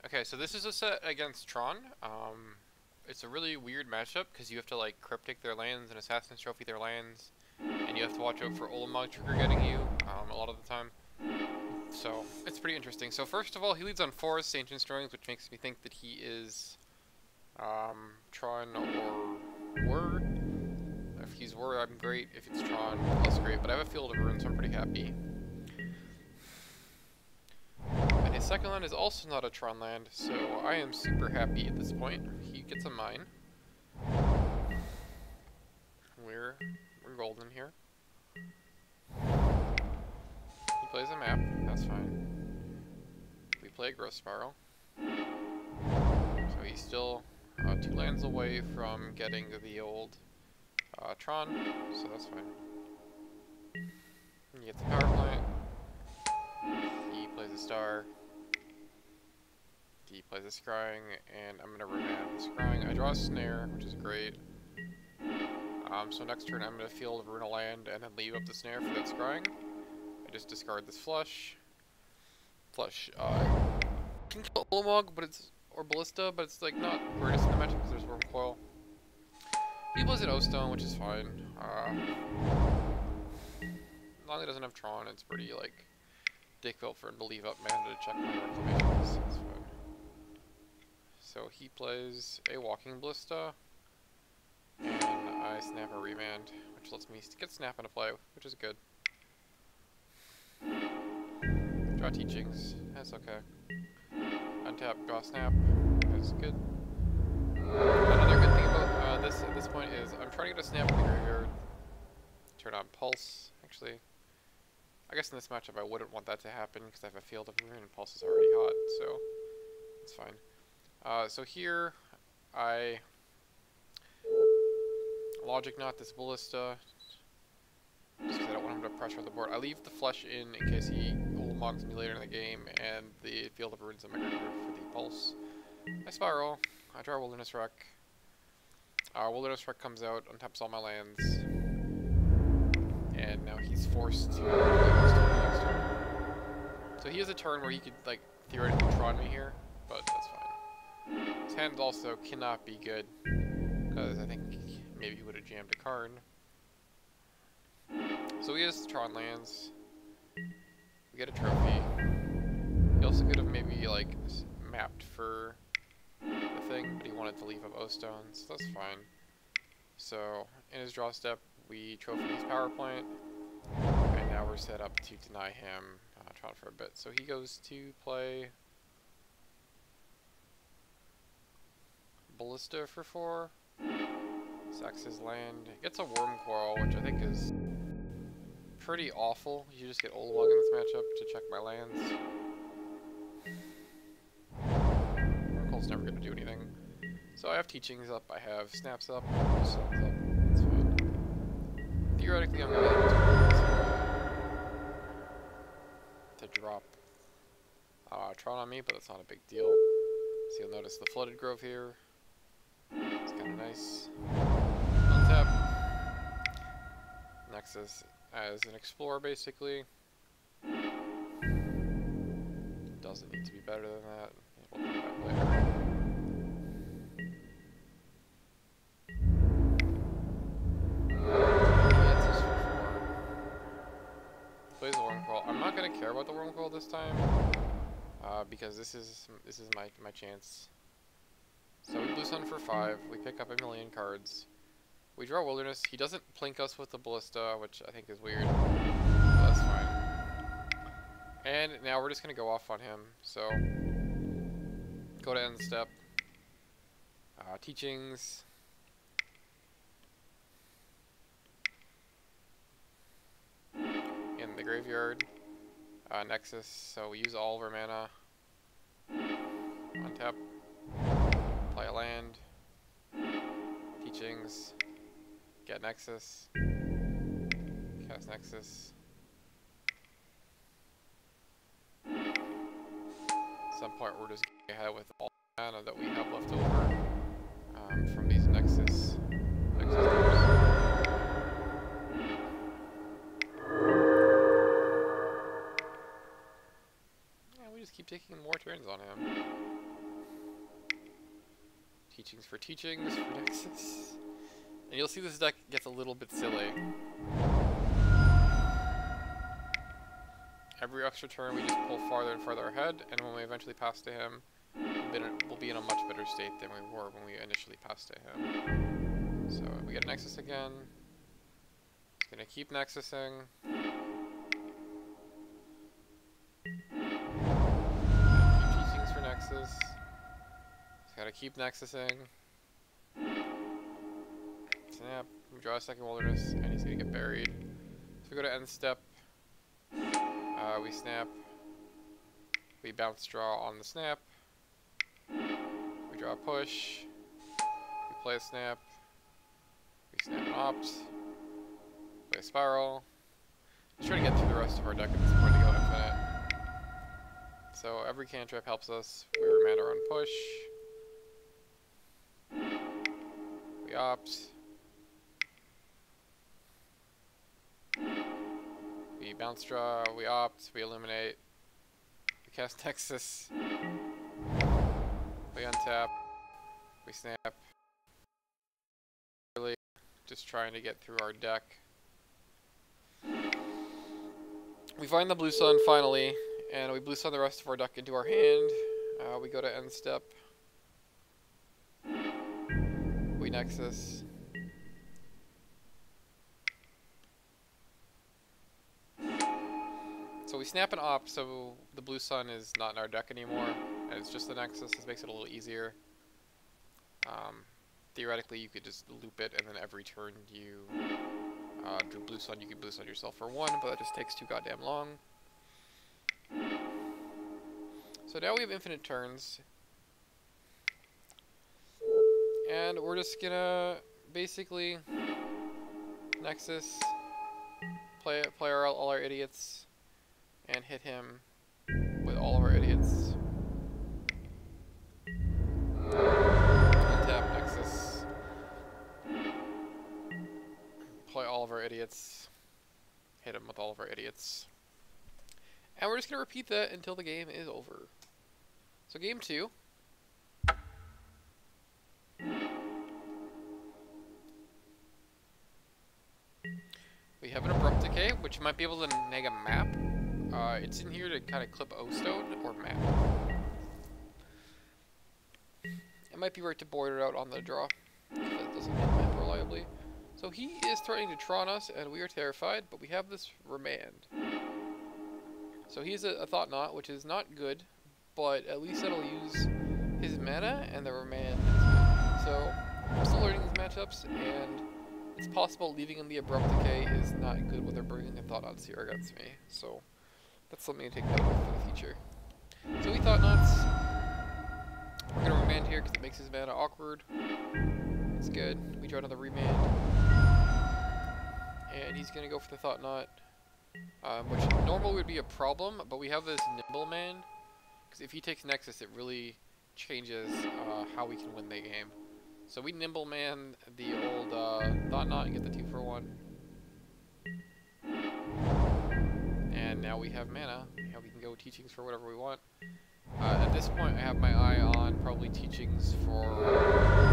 Okay, so this is a set against Tron. It's a really weird matchup because you have to like cryptic their lands and Assassin's Trophy their lands, and you have to watch out for Olimog trigger getting you a lot of the time. So it's pretty interesting. So first of all, he leads on Forest Ancient Strings, which makes me think that he is Tron or Word. If he's Word, I'm great. If it's Tron, less great. But I have a Field of Runes, so I'm pretty happy. And his second land is also not a Tron land, so I am super happy at this point. He gets a mine. We're golden here. He plays a map, that's fine. We play a Growth Spiral. So he's still 2 lands away from getting the old Tron, so that's fine. He gets a power plant. He plays a star. He plays a scrying, and I'm gonna remand the scrying. I draw a snare, which is great. So next turn I'm gonna Field of Rune a land and then leave up the snare for that scrying. I just discard this flush. Flush can kill Olimog, but it's or Ballista, but it's like not greatest in the matchup because there's Worm Coil. He plays an O-Stone, which is fine. As long as it doesn't have Tron, it's pretty like difficult for him to leave up mana to check my reclamations. That's fine. So he plays a Walking Ballista, and I snap a Remand, which lets me get Snap into play, which is good. Draw Teachings, that's okay. Untap, draw Snap, that's good. Another good thing about this at this point is I'm trying to get a Snap in the graveyard. Turn on Pulse, actually. I guess in this matchup I wouldn't want that to happen because I have a Field of Rune and Pulse is already hot, so it's fine. So here I Logic Knot this Ballista just because I don't want him to pressure the board. I leave the flesh in case he Ulimogs me later in the game, and the Field of Runes in my graveyard for the Pulse. I Spiral, I draw Wilderness Wreck. Wilderness Wreck comes out, untaps all my lands, and now he's forced to play this turn next turn. So he has a turn where he could like theoretically Tron me here, but that's fine. His hand also cannot be good, because I think maybe he would have jammed a card. So he has Tron lands. We get a trophy. He also could have maybe like mapped for the thing, but he wanted to leave up O-Stones, so that's fine. So in his draw step, we trophy his power plant, and now we're set up to deny him Tron for a bit. So he goes to play Ballista for 4. Sacks his land. Gets a Worm Coil, which I think is pretty awful. You just get Olimog in this matchup to check my lands. Worm Coil's never going to do anything. So I have Teachings up, I have Snaps up, Suns up, that's fine. Theoretically I'm going to drop Tron on me, but that's not a big deal. So you'll notice the Flooded Grove here. It's kind of nice. Untap. Nexus as an Explorer, basically. Doesn't need to be better than that. We'll come back later. Plays the Worm Coil. I'm not gonna care about the Worm Coil this time, because this is my chance. So we blue sun for 5, we pick up a million cards. We draw Wilderness, he doesn't plink us with the Ballista, which I think is weird. But that's fine. And now we're just going to go off on him. So, go to end step. Teachings. In the graveyard. Nexus, so we use all of our mana. Untap. Play a land. Teachings. Get Nexus. Cast Nexus. At some point we're just getting ahead with all the mana that we have left over from these Nexus teams. Yeah, we just keep taking more turns on him. Teachings for Nexus. And you'll see this deck gets a little bit silly. Every extra turn we just pull farther and farther ahead, and when we eventually pass to him, we'll be in a much better state than we were when we initially passed to him. So we get Nexus again. He's gonna keep Nexusing. Keep Teachings for Nexus. He's gotta keep Nexusing. Snap. We draw a second Wilderness, and he's gonna get buried. So we go to end step. We snap. We bounce draw on the snap. We draw a push. We play a snap. We snap an opt. Play a spiral. Just trying to get through the rest of our deck at this point to go infinite. So every cantrip helps us. We remand our own push. We opt. We bounce draw, we opt, we eliminate, we cast Nexus, we untap, we snap. Really just trying to get through our deck. We find the blue sun finally, and we blue sun the rest of our deck into our hand. We go to end step. We Nexus. So we snap an op, so the blue sun is not in our deck anymore, and it's just the Nexus. This makes it a little easier. Theoretically, you could just loop it, and then every turn you drew blue sun, you could blue sun yourself for 1, but that just takes too goddamn long. So now we have infinite turns, and we're just gonna basically Nexus, play all our idiots. And hit him with all of our idiots. Untap Nexus. Play all of our idiots. Hit him with all of our idiots. And we're just going to repeat that until the game is over. So game 2. We have an Abrupt Decay, which might be able to neg a map. It's in here to kind of clip O-Stone or map. It might be right to border out on the draw, if it doesn't hit map reliably. So he is threatening to Tron us, and we are terrified, but we have this Remand. So he's a Thought Knot, which is not good, but at least it'll use his mana, and the Remand is good. So I'm still learning these matchups, and it's possible leaving in the Abrupt Decay is not good when they're bringing a Thought Knots here against me. So that's something to take note of for the future. So we Thought Knots. We're going to Remand here because it makes his mana awkward. It's good. We draw another Remand. And he's going to go for the Thought Knot. Which normal would be a problem, but we have this Nimble Man. Because if he takes Nexus, it really changes how we can win the game. So we Nimble Man the old Thought Knot and get the 2-for-1. And now we have mana. Now we can go Teachings for whatever we want. At this point, I have my eye on probably Teachings for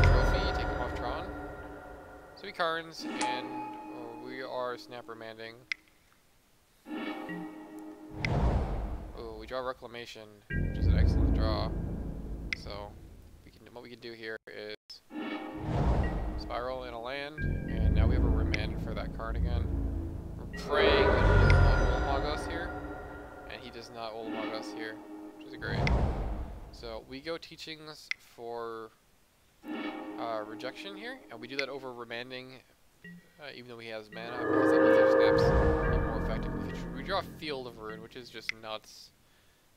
Trophy, take him off Tron. So we Karns, and we are Snap Remanding. Oh, we draw Reclamation, which is an excellent draw. So what we can do here is Spiral in a land, and now we have a Remand for that card again. We're praying that he does not Ulamog us here, and he does not Ulamog us here, which is great. So we go Teachings for Rejection here, and we do that over Remanding, even though he has mana, because that means our snaps be more effective in the future. We draw a Field of Ruin, which is just nuts.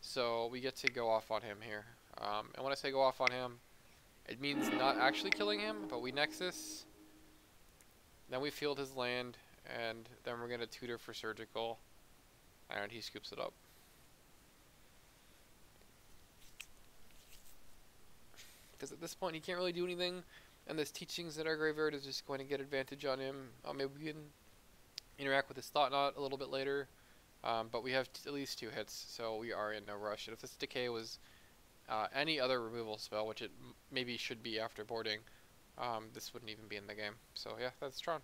So we get to go off on him here. And when I say go off on him, it means not actually killing him, but we Nexus, then we field his land, and then we're going to tutor for Surgical, and he scoops it up. Because at this point he can't really do anything, and this Teachings in our graveyard is just going to get advantage on him. Maybe we can interact with his Thought Knot a little bit later, but we have at least 2 hits, so we are in no rush. And if this Decay was any other removal spell, which it maybe should be after boarding, this wouldn't even be in the game. So yeah, that's Tron.